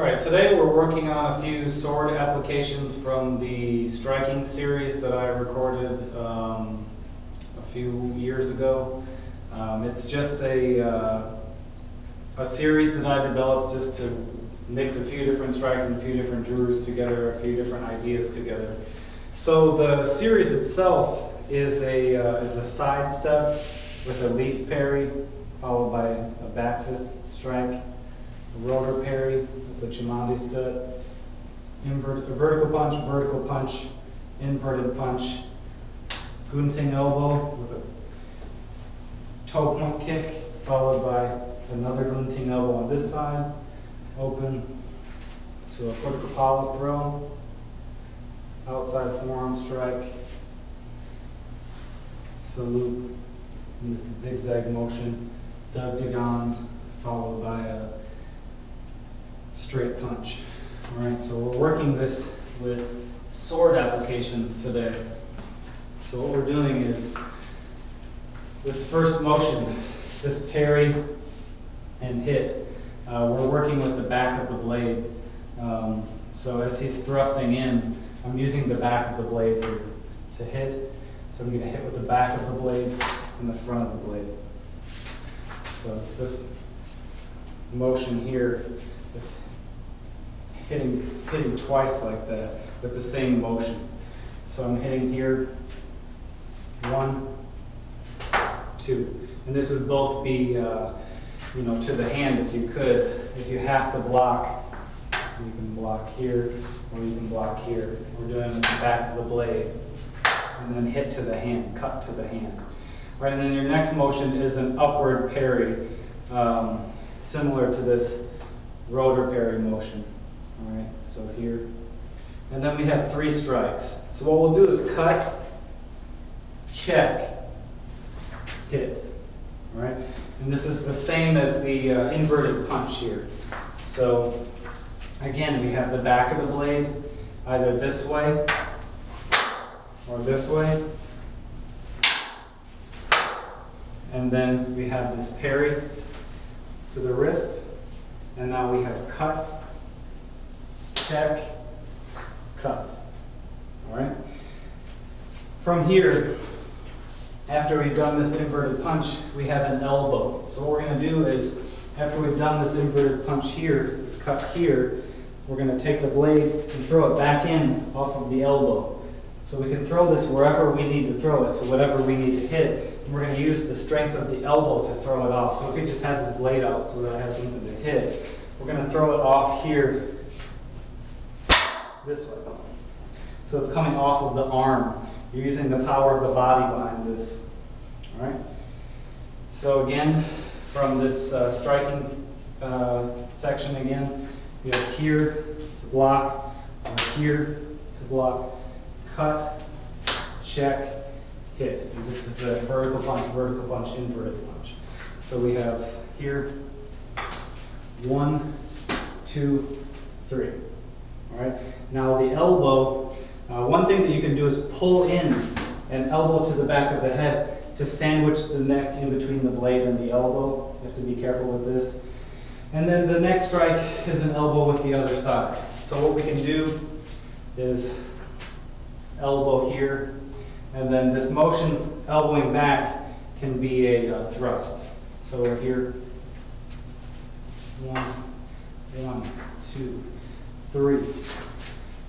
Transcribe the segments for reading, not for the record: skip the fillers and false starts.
Alright, today we're working on a few sword applications from the striking series that I recorded a few years ago. It's just a series that I developed just to mix a few different strikes and a few different drawers together, a few different ideas together. So the series itself is a side step with a leaf parry, followed by a back fist strike, a rotor parry with a chimandi stud, vertical punch, inverted punch, gunting elbow with a toe point kick, followed by another gunting elbow on this side, open to a PCK throw, outside forearm strike, salute in this zigzag motion, dagan, followed by a straight punch. All right, so we're working this with sword applications today. So what we're doing is this first motion, this parry and hit, we're working with the back of the blade. So as he's thrusting in, I'm using the back of the blade here to hit. So I'm going to hit with the back of the blade and the front of the blade. So it's this motion here, this hitting twice like that with the same motion. So I'm hitting here, 1, 2, and this would both be, to the hand if you could. If you have to block, you can block here or you can block here. We're doing it with the back of the blade, and then hit to the hand, cut to the hand. Right, and then your next motion is an upward parry, similar to this rotor parry motion. All right, so here. And then we have 3 strikes. So what we'll do is cut, check, hit. All right, and this is the same as the inverted punch here. So again, we have the back of the blade, either this way or this way. And then we have this parry to the wrist. And now we have cut, check, cut. All right? From here, after we've done this inverted punch, we have an elbow. So what we're going to do is, after we've done this inverted punch here, this cut here, we're going to take the blade and throw it back in off of the elbow. So we can throw this wherever we need to throw it, to whatever we need to hit. And we're going to use the strength of the elbow to throw it off. So if he just has his blade out so that I have something to hit, we're going to throw it off here this way. So it's coming off of the arm. You're using the power of the body behind this. All right? So again, from this striking section again, we have here to block, here to block, cut, check, hit. And this is the vertical punch, inverted punch. So we have here 1, 2, 3. All right. Now the elbow, one thing that you can do is pull in an elbow to the back of the head to sandwich the neck in between the blade and the elbow. You have to be careful with this. And then the next strike is an elbow with the other side. So what we can do is elbow here, and then this motion elbowing back can be a thrust. So we're here, 1, 2, 3,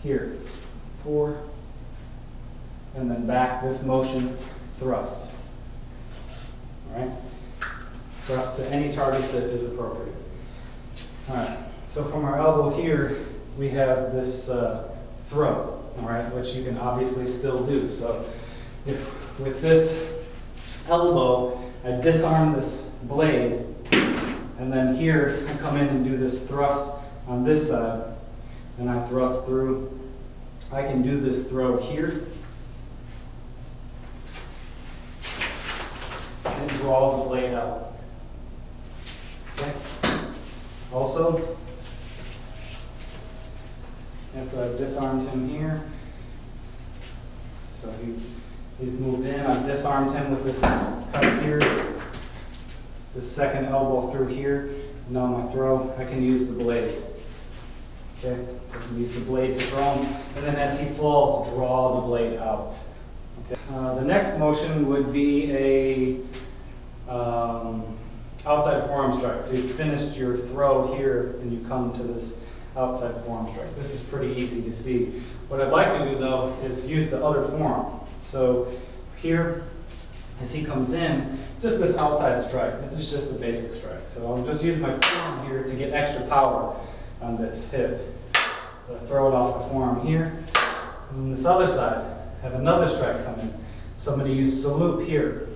here, 4, and then back, this motion, thrust. All right? Thrust to any target that is appropriate. All right, so from our elbow here, we have this throw. All right, which you can obviously still do. So if with this elbow, I disarm this blade, and then here I come in and do this thrust on this side, and I thrust through, I can do this throw here, and draw the blade out. Okay? Also, after I've disarmed him here, so he's moved in, I've disarmed him with this cut here, this second elbow through here, Now my throw, I can use the blade. Okay, so you can use the blade to throw him, and then as he falls, draw the blade out. Okay. The next motion would be a outside forearm strike. So you finished your throw here, and you come to this outside forearm strike. This is pretty easy to see. What I'd like to do, though, is use the other forearm. So here, as he comes in, just this outside strike. This is just a basic strike. So I'll just use my forearm here to get extra power on this hit. So I throw it off the forearm here. And on this other side, I have another strike coming. So I'm going to use salute here.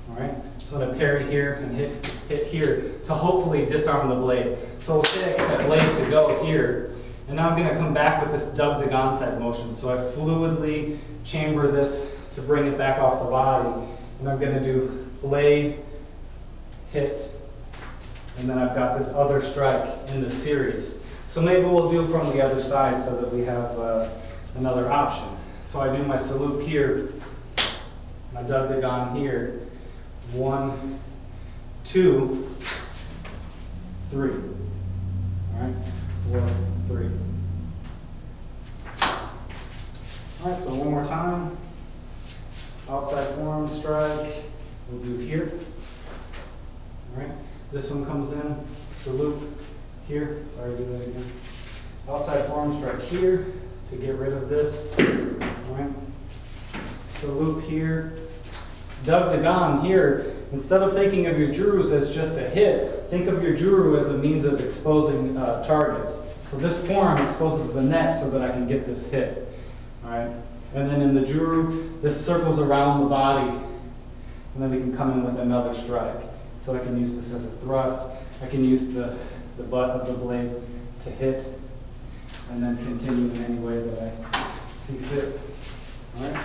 All right. So I'm going to parry here and hit here to hopefully disarm the blade. So we'll say I get that blade to go here. And now I'm going to come back with this dug de gon type motion. So I fluidly chamber this to bring it back off the body. And I'm going to do blade, hit, and then I've got this other strike in the series. So maybe we'll do from the other side so that we have another option. So I do my salute here, my dug de gon here. 1, 2, 3. All right, 4, 3. All right, so one more time. Outside forearm strike, we'll do here. All right, this one comes in, salute here. Sorry, do that again. Outside forearm strike here to get rid of this. All right, salute here. Dug de gon here. Instead of thinking of your jurus as just a hit, think of your juru as a means of exposing targets. So this forearm exposes the neck so that I can get this hit. All right. And then in the juru, this circles around the body, and then we can come in with another strike. So I can use this as a thrust. I can use the butt of the blade to hit, and then continue in any way that I see fit. All right.